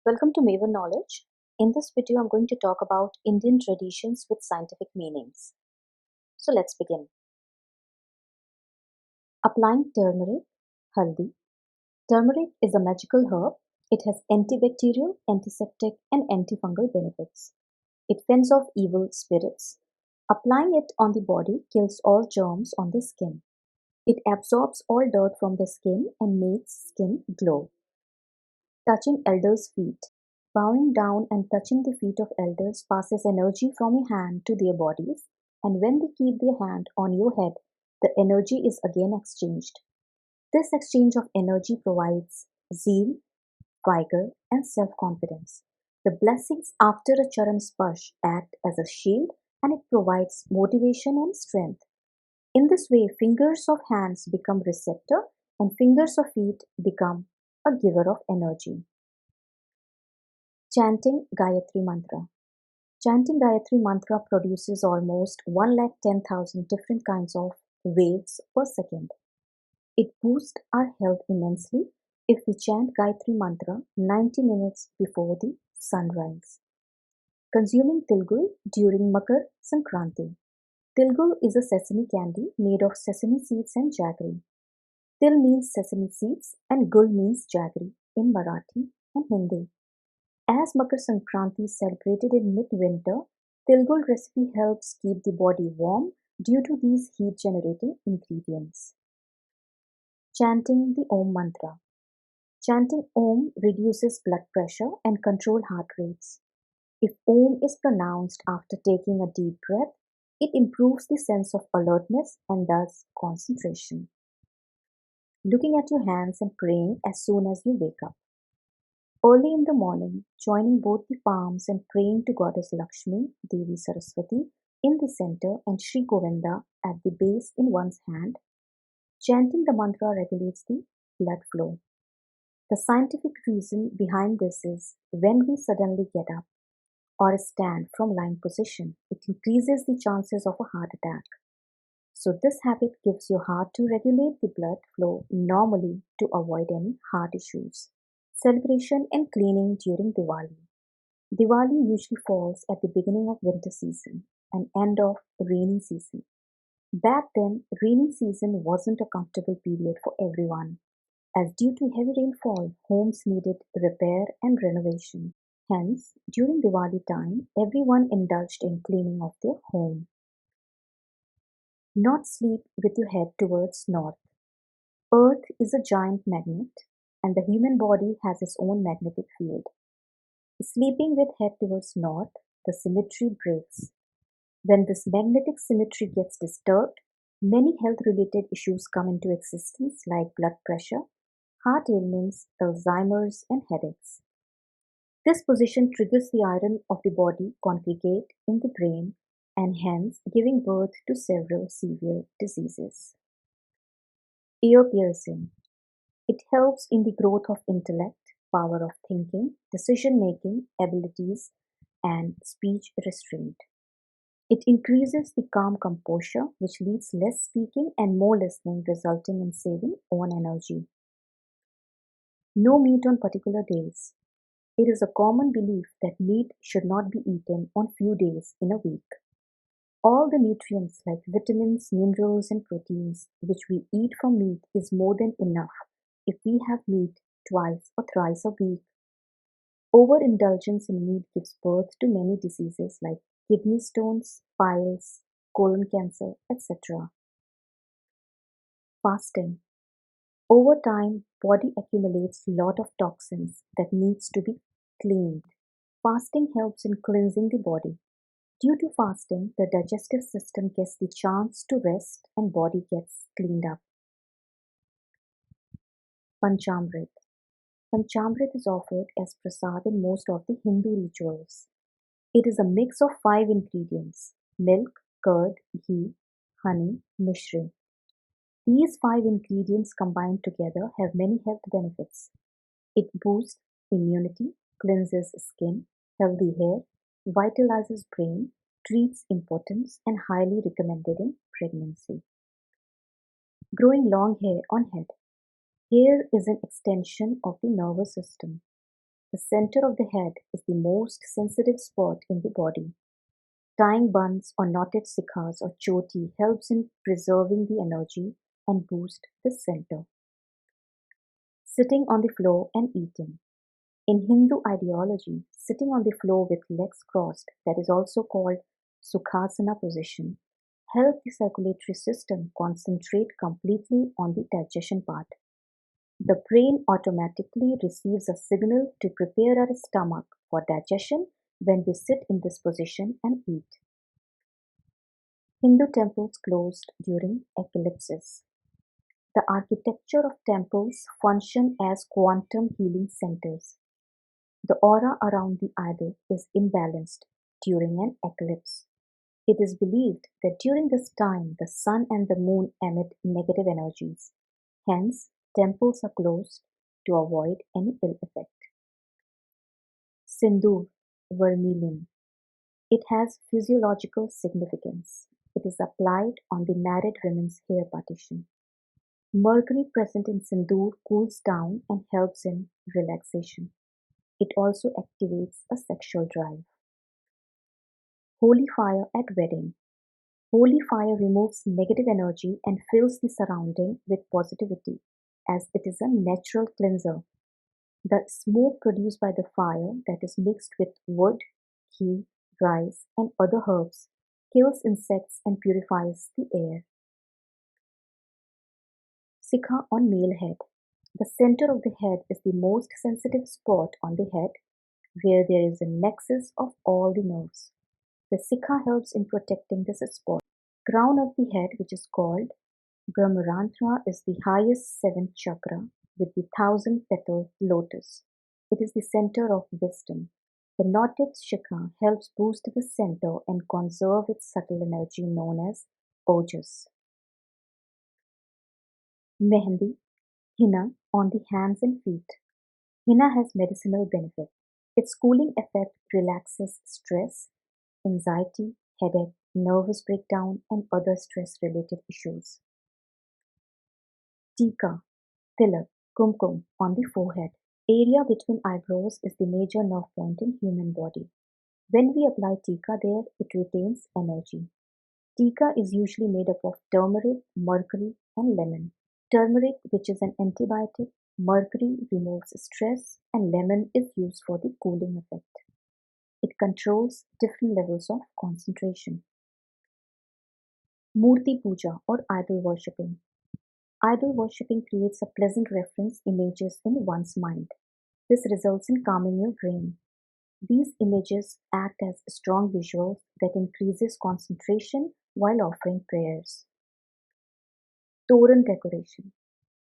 Welcome to Maven Knowledge. In this video, I'm going to talk about Indian traditions with scientific meanings. So let's begin. Applying turmeric, haldi. Turmeric is a magical herb. It has antibacterial, antiseptic, and antifungal benefits. It fends off evil spirits. Applying it on the body kills all germs on the skin. It absorbs all dirt from the skin and makes skin glow. Touching elders' feet. Bowing down and touching the feet of elders passes energy from your hand to their bodies, and when they keep their hand on your head, the energy is again exchanged. This exchange of energy provides zeal, vigor, and self-confidence. The blessings after a charan sparsh act as a shield, and it provides motivation and strength. In this way, fingers of hands become receptor and fingers of feet become a giver of energy. Chanting Gayatri Mantra. Chanting Gayatri Mantra produces almost 110,000 different kinds of waves per second. It boosts our health immensely if we chant Gayatri Mantra 90 minutes before the sunrise. Consuming Tilgul during Makar Sankranti. Tilgul is a sesame candy made of sesame seeds and jaggery. Til means sesame seeds and Gul means jaggery in Marathi and Hindi. As Makar Sankranti is celebrated in midwinter, Tilgul recipe helps keep the body warm due to these heat-generating ingredients. Chanting the Om Mantra. Chanting Om reduces blood pressure and control heart rates. If Om is pronounced after taking a deep breath, it improves the sense of alertness and thus concentration. Looking at your hands and praying as soon as you wake up. Early in the morning, joining both the palms and praying to Goddess Lakshmi, Devi Saraswati, in the center and Sri Govinda at the base in one's hand, chanting the mantra regulates the blood flow. The scientific reason behind this is when we suddenly get up or stand from lying position, it increases the chances of a heart attack. So this habit gives your heart to regulate the blood flow normally to avoid any heart issues. Celebration and cleaning during Diwali. Diwali usually falls at the beginning of winter season and end of rainy season. Back then, rainy season wasn't a comfortable period for everyone, as due to heavy rainfall, homes needed repair and renovation. Hence, during Diwali time, everyone indulged in cleaning of their home. Not sleep with your head towards north. Earth is a giant magnet, and the human body has its own magnetic field. Sleeping with head towards north, the symmetry breaks. When this magnetic symmetry gets disturbed, many health-related issues come into existence like blood pressure, heart ailments, Alzheimer's, and headaches. This position triggers the iron of the body congregate in the brain and hence giving birth to several severe diseases. Ear piercing. It helps in the growth of intellect, power of thinking, decision-making abilities, and speech restraint. It increases the calm composure, which leads less speaking and more listening, resulting in saving own energy. No meat on particular days. It is a common belief that meat should not be eaten on few days in a week. All the nutrients like vitamins, minerals, and proteins which we eat from meat is more than enough if we have meat twice or thrice a week. Overindulgence in meat gives birth to many diseases like kidney stones, piles, colon cancer, etc. Fasting. Over time, body accumulates lot of toxins that needs to be cleaned. Fasting helps in cleansing the body. Due to fasting, the digestive system gets the chance to rest and body gets cleaned up. Panchamrit. Panchamrit is offered as prasad in most of the Hindu rituals. It is a mix of 5 ingredients: milk, curd, ghee, honey, mishri. These 5 ingredients combined together have many health benefits. It boosts immunity, cleanses skin, healthy hair, vitalizes brain, treats impotence, and highly recommended in pregnancy. Growing long hair on head. Hair is an extension of the nervous system. The center of the head is the most sensitive spot in the body. Tying buns or knotted sikhas or choti helps in preserving the energy and boost the center. Sitting on the floor and eating. In Hindu ideology, sitting on the floor with legs crossed, that is also called Sukhasana position, help the circulatory system concentrate completely on the digestion part. The brain automatically receives a signal to prepare our stomach for digestion when we sit in this position and eat. Hindu temples closed during eclipses. The architecture of temples function as quantum healing centers. The aura around the idol is imbalanced during an eclipse. It is believed that during this time the sun and the moon emit negative energies. Hence, temples are closed to avoid any ill effect. Sindoor, vermilion. It has physiological significance. It is applied on the married women's hair partition. Mercury present in sindoor cools down and helps in relaxation. It also activates a sexual drive. Holy fire at wedding. Holy fire removes negative energy and fills the surrounding with positivity, as it is a natural cleanser. The smoke produced by the fire that is mixed with wood, ghee, rice, and other herbs kills insects and purifies the air. Sikha on male head. The center of the head is the most sensitive spot on the head, where there is a nexus of all the nerves. The sikha helps in protecting this spot. Crown of the head, which is called Brahmarantra, is the highest seventh chakra with the thousand-petaled lotus. It is the center of wisdom. The knotted shikha helps boost the center and conserve its subtle energy known as ojas. Mehendi, henna on the hands and feet. Henna has medicinal benefit. Its cooling effect relaxes stress, anxiety, headache, nervous breakdown, and other stress-related issues. Tika, tilak, kumkum on the forehead. Area between eyebrows is the major nerve point in human body. When we apply tika there, it retains energy. Tika is usually made up of turmeric, mercury, and lemon. Turmeric, which is an antibiotic, mercury removes stress, and lemon is used for the cooling effect. It controls different levels of concentration. Murti puja or idol worshipping. Idol worshipping creates a pleasant reference images in one's mind. This results in calming your brain. These images act as strong visuals that increases concentration while offering prayers. Toran decoration.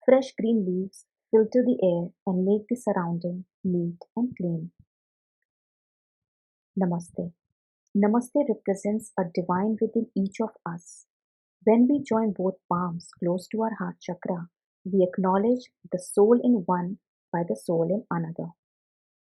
Fresh green leaves filter the air and make the surrounding neat and clean. Namaste. Namaste represents a divine within each of us. When we join both palms close to our heart chakra, we acknowledge the soul in one by the soul in another.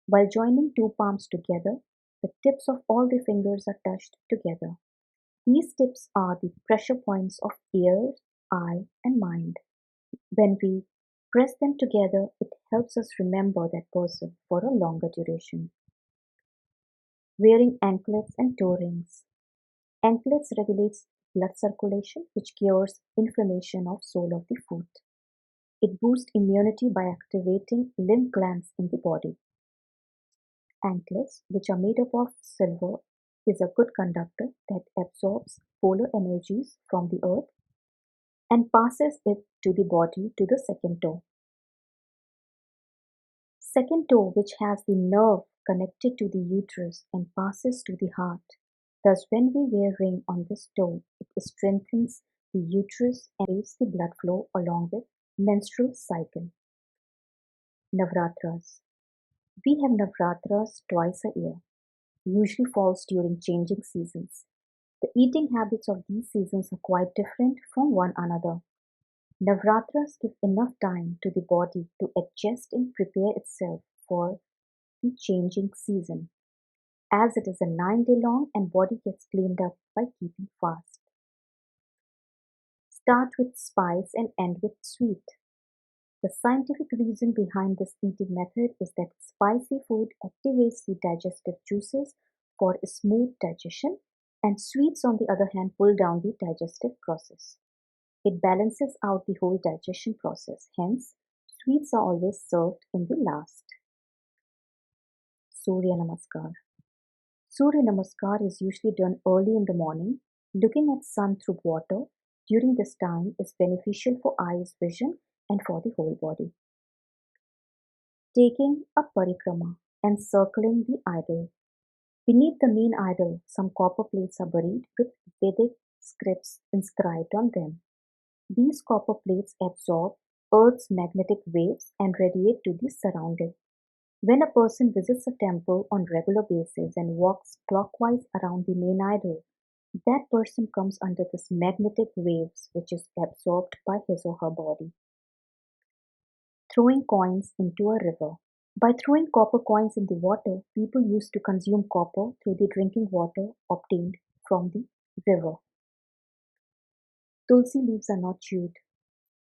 While joining two palms together, the tips of all the fingers are touched together. These tips are the pressure points of ear, eye, and mind. When we press them together, it helps us remember that person for a longer duration. Wearing anklets and toe rings. Anklets regulates blood circulation, which cures inflammation of sole of the foot. It boosts immunity by activating lymph glands in the body. Anklets, which are made up of silver, is a good conductor that absorbs polar energies from the earth and passes it to the body to the second toe. Second toe, which has the nerve connected to the uterus and passes to the heart. Thus, when we wear ring on this toe, it strengthens the uterus and aids the blood flow along with menstrual cycle. Navratras. We have Navratras twice a year, usually falls during changing seasons. The eating habits of these seasons are quite different from one another. Navratras give enough time to the body to adjust and prepare itself for the changing season, as it is a 9 day long and body gets cleaned up by keeping fast. Start with spice and end with sweet. The scientific reason behind this eating method is that spicy food activates the digestive juices for smooth digestion, and sweets, on the other hand, pull down the digestive process. It balances out the whole digestion process. Hence, sweets are always served in the last. Surya Namaskar. Surya Namaskar is usually done early in the morning. Looking at sun through water during this time is beneficial for eyes vision and for the whole body. Taking a parikrama and circling the idol. Beneath the main idol, some copper plates are buried with Vedic scripts inscribed on them. These copper plates absorb Earth's magnetic waves and radiate to the surrounding. When a person visits a temple on regular basis and walks clockwise around the main idol, that person comes under this magnetic waves which is absorbed by his or her body. Throwing coins into a river. By throwing copper coins in the water, people used to consume copper through the drinking water obtained from the river. Tulsi leaves are not chewed.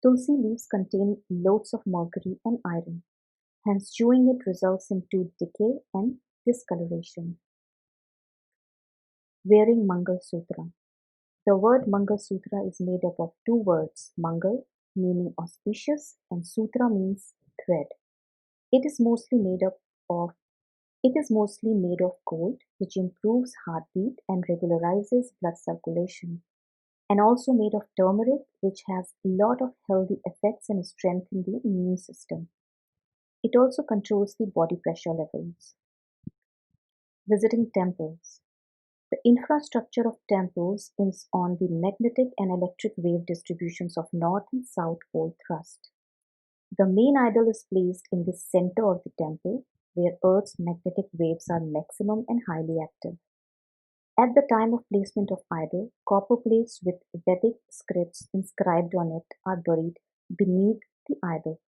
Tulsi leaves contain loads of mercury and iron. Hence, chewing it results in tooth decay and discoloration. Wearing Mangal Sutra. The word Mangal Sutra is made up of two words, Mangal meaning auspicious and Sutra means thread. It is mostly made of gold, which improves heartbeat and regularizes blood circulation, and also made of turmeric, which has a lot of healthy effects and strengthens the immune system. It also controls the body pressure levels. Visiting temples. The infrastructure of temples is on the magnetic and electric wave distributions of north and south pole thrust. The main idol is placed in the center of the temple, where Earth's magnetic waves are maximum and highly active. At the time of placement of idol, copper plates with Vedic scripts inscribed on it are buried beneath the idol.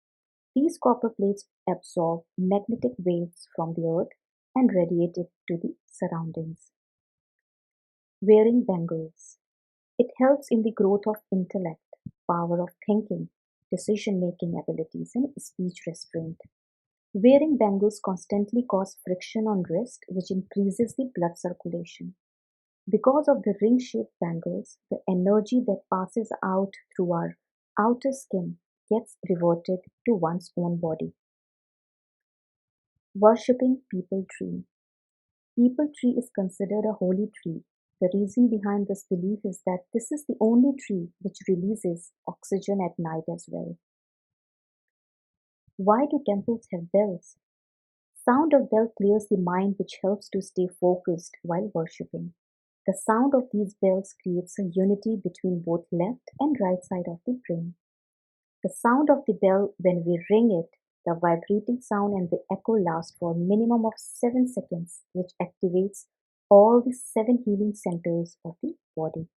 These copper plates absorb magnetic waves from the earth and radiate it to the surroundings. Wearing bangles. It helps in the growth of intellect, power of thinking, decision-making abilities, and speech restraint. Wearing bangles constantly cause friction on wrist, which increases the blood circulation. Because of the ring-shaped bangles, the energy that passes out through our outer skin gets reverted to one's own body. Worshipping Peepal Tree. Peepal tree is considered a holy tree. The reason behind this belief is that this is the only tree which releases oxygen at night as well. Why do temples have bells? Sound of bell clears the mind, which helps to stay focused while worshipping. The sound of these bells creates a unity between both left and right side of the brain. The sound of the bell, when we ring it, the vibrating sound and the echo last for a minimum of 7 seconds, which activates all the 7 healing centers of the body.